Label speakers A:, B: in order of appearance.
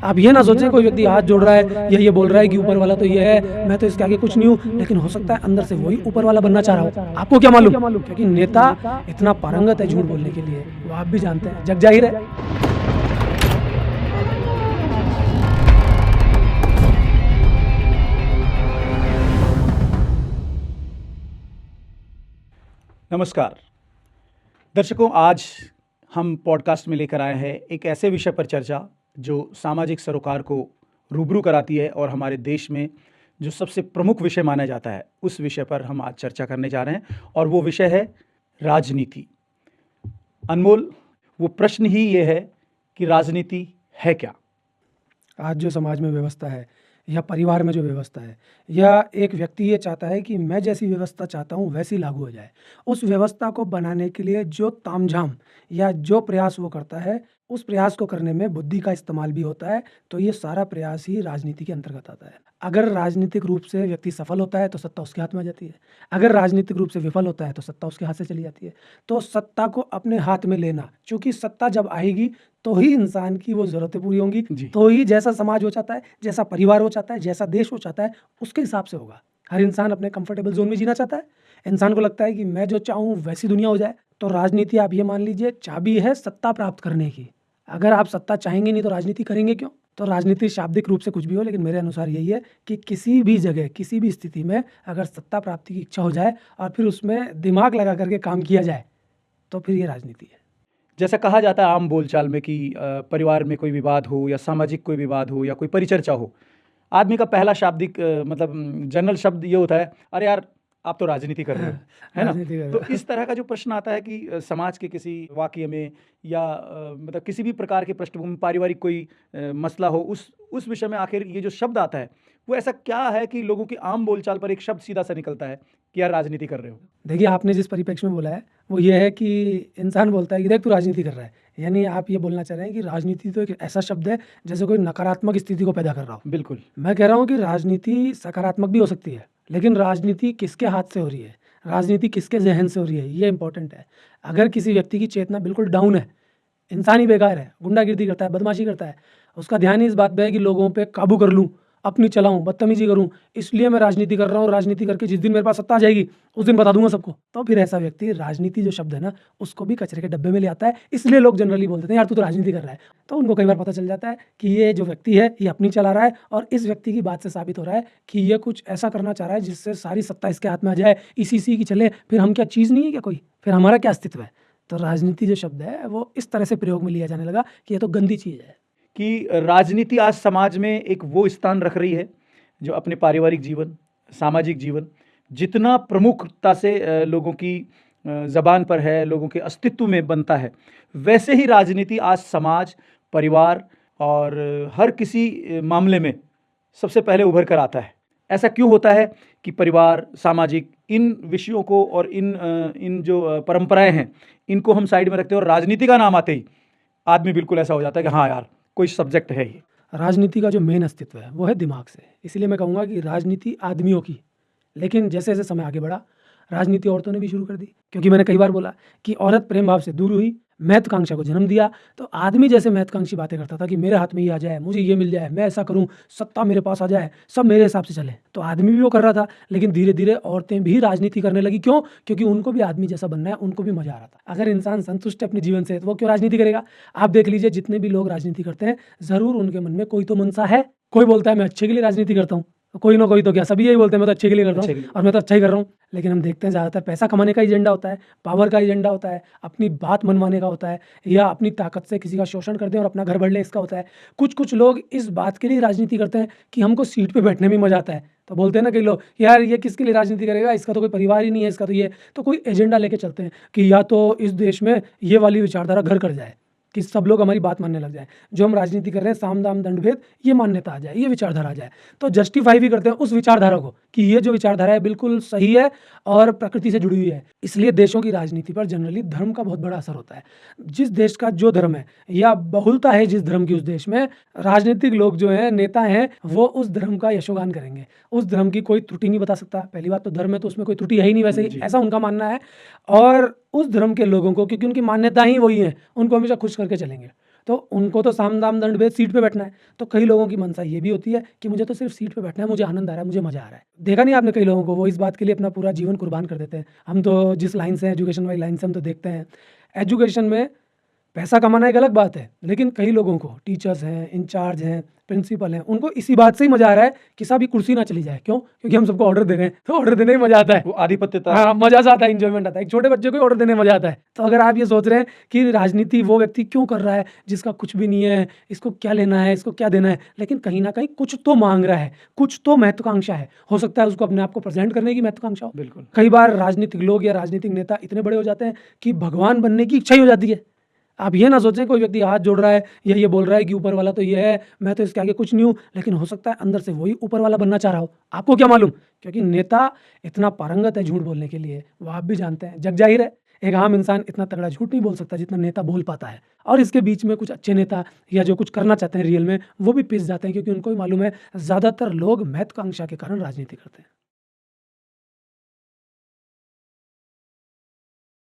A: आप ये ना सोचें कोई व्यक्ति हाथ जोड़ रहा है या ये बोल रहा है कि ऊपर वाला तो ये है, मैं तो इसके आगे कुछ नहीं हूँ, लेकिन हो सकता है अंदर से वही ऊपर वाला बनना चाह रहा हो। आपको क्या मालूम? क्योंकि नेता इतना पारंगत है झूठ बोलने के लिए, वो आप भी जानते हैं, जग जाहिर है।
B: नमस्कार दर्शकों, आज हम पॉडकास्ट में लेकर आए हैं एक ऐसे विषय पर चर्चा जो सामाजिक सरोकार को रूबरू कराती है और हमारे देश में जो सबसे प्रमुख विषय माना जाता है उस विषय पर हम आज चर्चा करने जा रहे हैं और वो विषय है राजनीति। अनमोल, वो प्रश्न ही ये है कि राजनीति है क्या?
A: आज जो समाज में व्यवस्था है या परिवार में जो व्यवस्था है या एक व्यक्ति ये चाहता है कि मैं जैसी व्यवस्था चाहता हूँ वैसी लागू हो जाए, उस व्यवस्था को बनाने के लिए जो तामझाम या जो प्रयास वो करता है, उस प्रयास को करने में बुद्धि का इस्तेमाल भी होता है। तो ये सारा प्रयास ही राजनीति के अंतर्गत आता है। अगर राजनीतिक रूप से व्यक्ति सफल होता है तो सत्ता उसके हाथ में आ जाती है, अगर राजनीतिक रूप से विफल होता है तो सत्ता उसके हाथ से चली जाती है। तो सत्ता को अपने हाथ में लेना, क्योंकि सत्ता जब आएगी तो ही इंसान की वो ज़रूरतें पूरी होंगी, तो ही जैसा समाज हो चाहता है, जैसा परिवार हो चाहता है, जैसा देश हो चाहता है, उसके हिसाब से होगा। हर इंसान अपने कंफर्टेबल जोन में जीना चाहता है। इंसान को लगता है कि मैं जो चाहूँ वैसी दुनिया हो जाए। तो राजनीति, आप ये मान लीजिए, चाबी है सत्ता प्राप्त करने की। अगर आप सत्ता चाहेंगे नहीं तो राजनीति करेंगे क्यों? तो राजनीति शाब्दिक रूप से कुछ भी हो, लेकिन मेरे अनुसार यही है कि किसी भी जगह, किसी भी स्थिति में अगर सत्ता प्राप्ति की इच्छा हो जाए और फिर उसमें दिमाग लगा करके काम किया जाए तो फिर ये राजनीति है।
B: जैसा कहा जाता है आम बोलचाल में कि परिवार में कोई विवाद हो या सामाजिक कोई विवाद हो या कोई परिचर्चा हो, आदमी का पहला शाब्दिक जनरल शब्द ये होता है, अरे यार आप तो राजनीति कर रहे हो, है ना? तो इस तरह का जो प्रश्न आता है कि समाज के किसी वाकये में या मतलब किसी भी प्रकार के पृष्ठभूमि, पारिवारिक कोई मसला हो, उस विषय में आखिर ये जो शब्द आता है वो ऐसा क्या है कि लोगों की आम बोलचाल पर एक शब्द सीधा सा निकलता है कि यार राजनीति कर रहे हो।
A: देखिए, आपने जिस परिप्रेक्ष्य में बोला है वो ये है कि इंसान बोलता है कि देख तू राजनीति कर रहा है, यानी आप ये बोलना चाह रहे हैं कि राजनीति तो एक ऐसा शब्द है जैसे कोई नकारात्मक स्थिति को पैदा कर रहा हो।
B: बिल्कुल,
A: मैं कह रहा हूँ कि राजनीति सकारात्मक भी हो सकती है, लेकिन राजनीति किसके हाथ से हो रही है, राजनीति किसके जहन से हो रही है, ये इंपॉर्टेंट है। अगर किसी व्यक्ति की चेतना बिल्कुल डाउन है, इंसान ही बेकार है, गुंडागिर्दी करता है, बदमाशी करता है, उसका ध्यान ही इस बात पे है कि लोगों पे काबू कर लूँ, अपनी चलाऊं, बदतमीजी करूं, इसलिए मैं राजनीति कर रहा हूं, राजनीति करके जिस दिन मेरे पास सत्ता आ जाएगी उस दिन बता दूंगा सबको। तो फिर ऐसा व्यक्ति राजनीति जो शब्द है ना उसको भी कचरे के डब्बे में ले आता है। इसलिए लोग जनरली बोलते हैं यार तू तो राजनीति कर रहा है। तो उनको कई बार पता चल जाता है कि ये जो व्यक्ति है ये अपनी चला रहा है और इस व्यक्ति की बात से साबित हो रहा है कि ये कुछ ऐसा करना चाह रहा है जिससे सारी सत्ता इसके हाथ में आ जाए, इसी की चले। फिर हम क्या चीज़ नहीं है क्या कोई? फिर हमारा क्या अस्तित्व है? तो राजनीति जो शब्द है वो इस तरह से प्रयोग में लिया जाने लगा कि ये तो गंदी चीज़ है।
B: कि राजनीति आज समाज में एक वो स्थान रख रही है जो अपने पारिवारिक जीवन, सामाजिक जीवन जितना प्रमुखता से लोगों की ज़बान पर है, लोगों के अस्तित्व में बनता है, वैसे ही राजनीति आज समाज, परिवार और हर किसी मामले में सबसे पहले उभर कर आता है। ऐसा क्यों होता है कि परिवार, सामाजिक, इन विषयों को और इन जो परंपराएं हैं इनको हम साइड में रखते हैं और राजनीति का नाम आते ही आदमी बिल्कुल ऐसा हो जाता है कि हाँ यार कोई सब्जेक्ट है ये।
A: राजनीति का जो मेन अस्तित्व है वो है दिमाग से। इसलिए मैं कहूँगा कि राजनीति आदमियों की, लेकिन जैसे जैसे समय आगे बढ़ा राजनीति औरतों ने भी शुरू कर दी। क्योंकि मैंने कई बार बोला कि औरत प्रेम भाव से दूर हुई, महत्वाकांक्षा को जन्म दिया। तो आदमी जैसे महत्वाकांक्षी बातें करता था कि मेरे हाथ में ये आ जाए, मुझे ये मिल जाए, मैं ऐसा करूं, सत्ता मेरे पास आ जाए, सब मेरे हिसाब से चले। तो आदमी भी वो कर रहा था, लेकिन धीरे धीरे औरतें भी राजनीति करने लगी। क्यों? क्योंकि उनको भी आदमी जैसा बनना है, उनको भी मजा आ रहा था। अगर इंसान संतुष्ट है अपने जीवन से तो वो क्यों राजनीति करेगा? आप देख लीजिए, जितने भी लोग राजनीति करते हैं जरूर उनके मन में कोई तो मनसा है। कोई बोलता है मैं अच्छे के लिए राजनीति करता हूँ, कोई ना कोई तो क्या सभी यही बोलते हैं मैं तो अच्छे के लिए करता हूँ और मैं तो अच्छा ही कर रहा हूँ। लेकिन हम देखते हैं ज़्यादातर पैसा कमाने का एजेंडा होता है, पावर का एजेंडा होता है, अपनी बात मनवाने का होता है, या अपनी ताकत से किसी का शोषण कर दें और अपना घर बढ़ ले, इसका होता है। कुछ लोग इस बात के लिए राजनीति करते हैं कि हमको सीट पे बैठने में मजा आता है। तो बोलते हैं ना कई लोग, यार ये किसके लिए राजनीति करेगा, इसका तो कोई परिवार ही नहीं है, इसका तो ये, तो कोई एजेंडा लेके चलते हैं कि या तो इस देश में ये वाली विचारधारा घर कर जाए कि सब लोग हमारी बात मानने लग जाए, जो हम राजनीति कर रहे हैं साम दाम दंड भेद, ये मान्यता आ जाए, ये विचारधारा आ जाए। तो जस्टिफाई भी करते हैं उस विचारधारा को कि ये जो विचारधारा है बिल्कुल सही है और प्रकृति से जुड़ी हुई है। इसलिए देशों की राजनीति पर जनरली धर्म का बहुत बड़ा असर होता है। जिस देश का जो धर्म है या बहुलता है जिस धर्म की, उस देश में राजनीतिक लोग जो हैं, नेता हैं, वो उस धर्म का यशोगान करेंगे। उस धर्म की कोई त्रुटि नहीं बता सकता। पहली बात तो धर्म है तो उसमें कोई त्रुटि है ही नहीं, वैसे ही ऐसा उनका मानना है। और उस धर्म के लोगों को, क्योंकि उनकी मान्यता ही वही है, उनको हमेशा खुश करके चलेंगे। तो उनको तो साम दाम दंड भेद सीट पे बैठना है। तो कई लोगों की मंशा ये भी होती है कि मुझे तो सिर्फ सीट पे बैठना है, मुझे आनंद आ रहा है, मुझे मज़ा आ रहा है। देखा नहीं आपने कई लोगों को, वो इस बात के लिए अपना पूरा जीवन कुर्बान कर देते हैं। हम तो जिस लाइन से, एजुकेशन वाली लाइन से हम तो देखते हैं, एजुकेशन में पैसा कमाना एक अलग बात है, लेकिन कई लोगों को, टीचर्स हैं, इंचार्ज हैं, प्रिंसिपल हैं, उनको इसी बात से ही मज़ा आ रहा है कि साहब ये कुर्सी ना चली जाए। क्यों? क्योंकि हम सबको ऑर्डर दे रहे हैं, तो ऑर्डर देने में मज़ा आता है।
B: वो आधिपत्यता।
A: हाँ, मज़ा सा आता है, एंजॉयमेंट आता है। एक छोटे बच्चे को ऑर्डर देने में मज़ा आता है। तो अगर आप ये सोच रहे हैं कि राजनीति वो व्यक्ति क्यों कर रहा है जिसका कुछ भी नहीं है, इसको क्या लेना है, इसको क्या देना है, लेकिन कहीं ना कहीं कुछ तो मांग रहा है, कुछ तो महत्वाकांक्षा है। हो सकता है उसको अपने आप को प्रेजेंट करने की महत्वाकांक्षा हो।
B: बिल्कुल।
A: कई बार राजनीतिक लोग या राजनीतिक नेता इतने बड़े हो जाते हैं कि भगवान बनने की इच्छा ही हो जाती है। आप ये ना सोचें कोई व्यक्ति हाथ जोड़ रहा है या ये बोल रहा है कि ऊपर वाला तो ये है, मैं तो इसके आगे कुछ नहीं हूँ, लेकिन हो सकता है अंदर से वही ऊपर वाला बनना चाह रहा हो। आपको क्या मालूम? क्योंकि नेता इतना पारंगत है झूठ बोलने के लिए, वो आप भी जानते हैं। जग जाहिर है, एक आम इंसान इतना तगड़ा झूठ नहीं बोल सकता जितना नेता बोल पाता है। और इसके बीच में कुछ अच्छे नेता या जो कुछ करना चाहते हैं रियल में, वो भी पिस जाते हैं, क्योंकि उनको भी मालूम है ज़्यादातर लोग महत्वाकांक्षा के कारण राजनीति करते हैं।